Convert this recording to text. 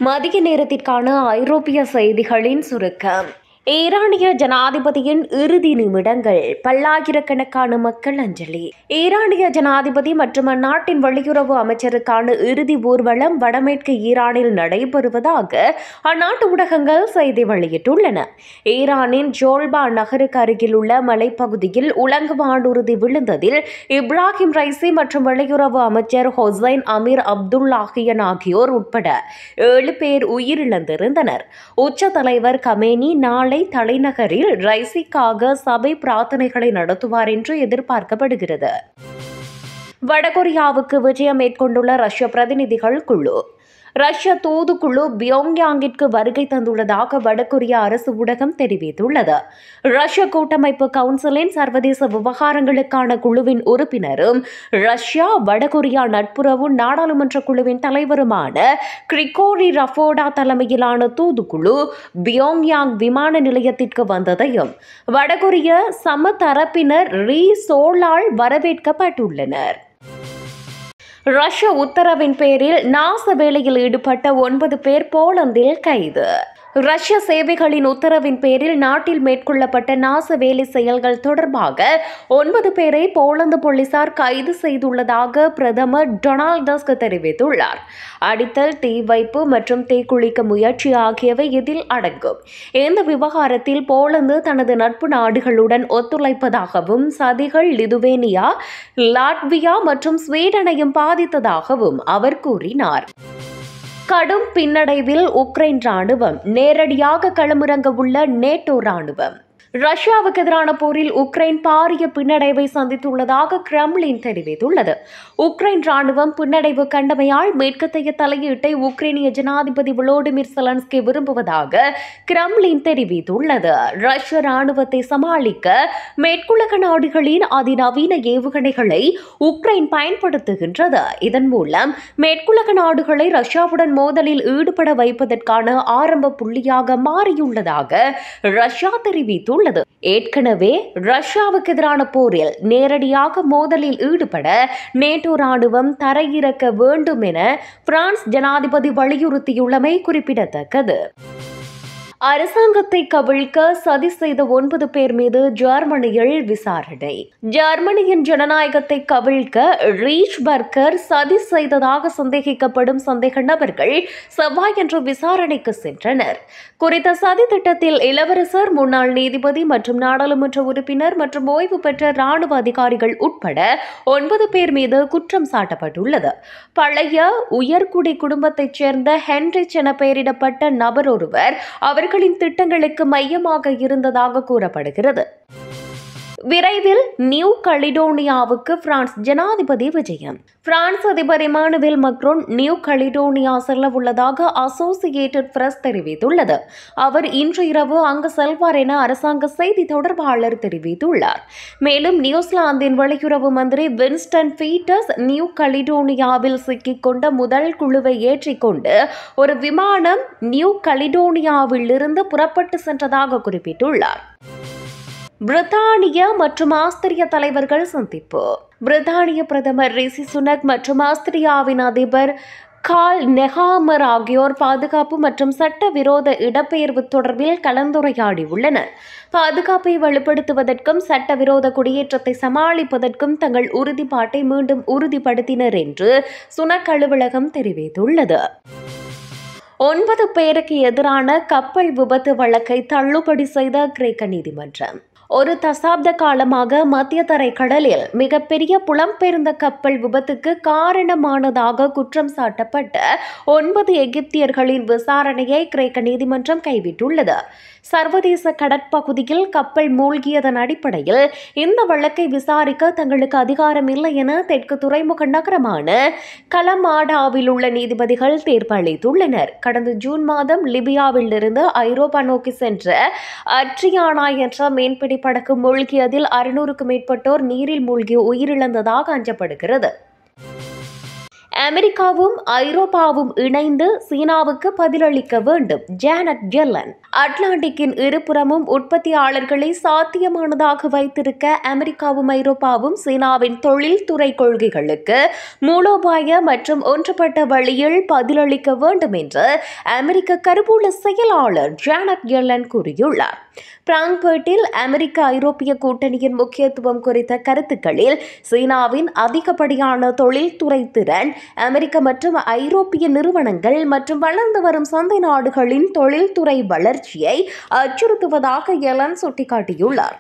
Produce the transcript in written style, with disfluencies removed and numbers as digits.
மதிய நேரத்திற்கான ஐரோப்பிய செய்திகளின் சுருக்கம். ஈரானிய ஜனாதிபதியின் இறுதி நிமிடங்கள். பல்லாயிரக்கணக்கான மக்கள் அஞ்சலி. ஈரானிய ஜனாதிபதி மற்றும் அந்நாட்டின் வெளியுறவு அமைச்சருக்கான இறுதி ஊர்வலம் வடமேற்கு ஈரானில் நடைபெறுவதாக அந்நாட்டு ஊடகங்கள் செய்தி வெளியிட்டுள்ளன. ஈரானின் ஜோல்பா நகருக்கு அருகில் உள்ள மலைப்பகுதியில் உலங்கு வானூர்தி விழுந்ததில் இப்ராஹிம் ரைசி மற்றும் வெளியுறவு அமைச்சர் ஹொசைன் அமீர் அப்துல்லாஹியன் ஆகியோர் உட்பட 7 பேர் உயிரிழந்திருந்தனர். உச்ச தலைவர் கமேனி நாளை தலைநகரில் ரைசிக்காக சபை பிரார்த்தனைகளை நடத்துவார் என்று எதிர்பார்க்கப்படுகிறது. வடகொரியாவுக்கு விஜயம் மேற்கொண்டுள்ள ரஷ்ய பிரதிநிதிகள் குழு. ரஷ்ய தூதுக்குழு பியோங்யாங்கிற்கு வருகை தந்துள்ளதாக வடகொரிய அரசு ஊடகம் தெரிவித்துள்ளது. ரஷ்ய கூட்டமைப்பு கவுன்சிலின் சர்வதேச விவகாரங்களுக்கான குழுவின் உறுப்பினரும் ரஷ்யா வடகொரியா நட்புறவு நாடாளுமன்ற குழுவின் தலைவருமான கிரிகோரி ரஃபோடா தலைமையிலான தூதுக்குழு பியோங்யாங் விமான நிலையத்திற்கு வந்ததையும் வடகொரிய சமதரப்பினர் ரீ சோலால் வரவேற்கப்பட்டுள்ளனர். ரஷ்ய உத்தரவின் பேரில் நாச வேலையில் ஈடுபட்ட 9 பேர் போலந்தில் கைது. ரஷ்ய சேவைகளின் உத்தரவின் பேரில் நாட்டில் மேற்கொள்ளப்பட்ட நாச வேலை செயல்கள் தொடர்பாக 9 பேரை போலந்து போலீசார் கைது செய்துள்ளதாக பிரதமர் டொனால்ட் டஸ்க் தெரிவித்துள்ளார். அடித்தல், தீ வைப்பு மற்றும் தீக்குளிக்க முயற்சி ஆகியவை இதில் அடங்கும். இந்த விவகாரத்தில் போலந்து தனது நட்பு நாடுகளுடன் ஒத்துழைப்பதாகவும் சதிகள் லிதுவேனியா, லாட்வியா மற்றும் ஸ்வீடனையும் பாதித்ததாகவும் அவர் கூறினார். கடும் பின்னடைவில் உக்ரைன் ராணுவம். நேரடியாக களமிறங்க உள்ள நேட்டோ ராணுவம். ரஷ்யாவுக்கு எதிரான போரில் உக்ரைன் பாரிய பின்னடைவை சந்தித்துள்ளதாக கிரெம்ளின் தெரிவித்துள்ளது. உக்ரைன் ராணுவம் பின்னடைவு கண்டமையால் மேற்கத்தைய தலையீட்டை உக்ரைனிய ஜனாதிபதி வோலோடிமிர் செலன்ஸ்கி விரும்புவதாக கிரெம்ளின் தெரிவித்துள்ளது. ரஷ்ய ராணுவத்தை சமாளிக்க மேற்குலக நாடுகளின் அதிநவீன ஏவுகணைகளை உக்ரைன் பயன்படுத்துகின்றது. இதன் மூலம் மேற்குலக நாடுகளை ரஷ்யாவுடன் மோதலில் ஈடுபட வைப்பதற்கான ஆரம்ப புள்ளியாக மாறியுள்ளதாக ரஷ்யா தெரிவித்துள்ளது. ஏற்கனவே ரஷ்யாவுக்கு எதிரான போரில் நேரடியாக மோதலில் ஈடுபட நேட்டோ ராணுவம் தரையிறக்க வேண்டும் என பிரான்ஸ் ஜனாதிபதி வலியுறுத்தியுள்ளமை குறிப்பிடத்தக்கது. அரசாங்கத்தை கவிழ்க்க சதி செய்த 9 பேர் மீது ஜெர்மனியில் விசாரணை. ஜெர்மனியின் ஜனநாயகத்தை கவிழ்க்க ரீச்பர்கர் சதி செய்ததாக சந்தேகிக்கப்படும் சந்தேக நபர்கள் செவ்வாயன்று விசாரணைக்கு சென்றனர். குறித்த சதி திட்டத்தில் இளவரசர், முன்னாள் நீதிபதி மற்றும் நாடாளுமன்ற உறுப்பினர் மற்றும் ஓய்வு பெற்ற ராணுவ அதிகாரிகள் உட்பட 9 பேர் மீது குற்றம் சாட்டப்பட்டுள்ளது. பழைய உயர்குடி குடும்பத்தைச் சேர்ந்த ஹென்ரிச் என பெயரிடப்பட்ட நபர் ஒருவர் அவர்களின் திட்டங்களுக்கு மையமாக இருந்ததாக கூறப்படுகிறது. விரைவில் நியூ கலிடோனியாவுக்கு பிரான்ஸ் ஜனாதிபதி விஜயம். பிரான்ஸ் அதிபர் இமானுவேல் மக்ரோன் நியூ கலிடோனியா செல்ல உள்ளதாக அசோசியேட்டட் பிரஸ் தெரிவித்துள்ளது. அவர் இன்று இரவு அங்கு செல்வார் என அரசாங்க செய்தி தொடர்பாளர் தெரிவித்துள்ளார். மேலும் நியூசிலாந்தின் வெளியுறவு மந்திரி வின்ஸ்டன் பீட்டர்ஸ் நியூ கலிடோனியாவில் சிக்கிக் கொண்ட முதல் குழுவை ஏற்றிக்கொண்டு ஒரு விமானம் நியூ கலிடோனியாவில் இருந்து புறப்பட்டு சென்றதாக குறிப்பிட்டுள்ளார். பிரித்தானிய மற்றும் ஆஸ்திரிய தலைவர்கள் சந்திப்பு. பிரித்தானிய பிரதமர் ரிஷி சுனக் மற்றும் ஆஸ்திரியாவின் அதிபர் கார்ல் நெஹாமர் ஆகியோர் பாதுகாப்பு மற்றும் சட்டவிரோத இடப்பெயர்வு தொடர்பில் கலந்துரையாடியுள்ளனர். பாதுகாப்பை வலுப்படுத்துவதற்கும் சட்டவிரோத குடியேற்றத்தை சமாளிப்பதற்கும் தங்கள் உறுதிப்பாட்டை மீண்டும் உறுதிப்படுத்தினர் என்று சுனக் அலுவலகம் தெரிவித்துள்ளது. 9 பேருக்கு எதிரான கப்பல் விபத்து வழக்கை தள்ளுபடி செய்த கிரேக்க நீதிமன்றம். ஒரு தசாப்த காலமாக மத்திய தரை கடலில் மிகப்பெரிய புலம்பெயர்ந்த கப்பல் விபத்துக்கு காரணமானதாக குற்றம் சாட்டப்பட்ட 9 எகிப்தியர்களின் விசாரணையை கிரேக்க நீதிமன்றம் கைவிட்டுள்ளது. சர்வதேச கடற்பகுதியில் கப்பல் மூழ்கியதன் அடிப்படையில் இந்த வழக்கை விசாரிக்க தங்களுக்கு அதிகாரம் இல்லை என தெற்கு துறைமுக நகரமான கலமாடாவில் உள்ள நீதிபதிகள் தீர்ப்பளித்துள்ளனர். கடந்த ஜூன் மாதம் லிபியாவில் இருந்து ஐரோப்பா நோக்கி சென்ற அட்ரியானா என்ற மீன்பிடி படகு மூழ்கியதில் 600க்கும் மேற்பட்டோர் நீரில் மூழ்கி உயிரிழந்ததாக அஞ்சப்படுகிறது. அமெரிக்காவும் ஐரோப்பாவும் இணைந்து சீனாவுக்கு பதிலளிக்க வேண்டும். ஜானட் ஜெல்லன். அட்லாண்டிக்கின் இருபுறமும் உற்பத்தியாளர்களை சாத்தியமானதாக வைத்திருக்க அமெரிக்காவும் ஐரோப்பாவும் சீனாவின் தொழில்துறை கொள்கைகளுக்கு மூலோபாய மற்றும் ஒன்றுபட்ட வழியில் பதிலளிக்க வேண்டும் என்று அமெரிக்க கருவூல செயலாளர் ஜானட் ஜெல்லன் கூறியுள்ளார். பிராங்க்பர்ட்டில் அமெரிக்க ஐரோப்பிய கூட்டணியின் முக்கியத்துவம் குறித்த கருத்துக்களில் சீனாவின் அதிகப்படியான தொழில்துறை திறன் அமெரிக்க மற்றும் ஐரோப்பிய நிறுவனங்கள் மற்றும் வளர்ந்து வரும் சந்தை நாடுகளின் தொழில்துறை வளர்ச்சியை அச்சுறுத்துவதாக எலன் சுட்டிக்காட்டியுள்ளார்.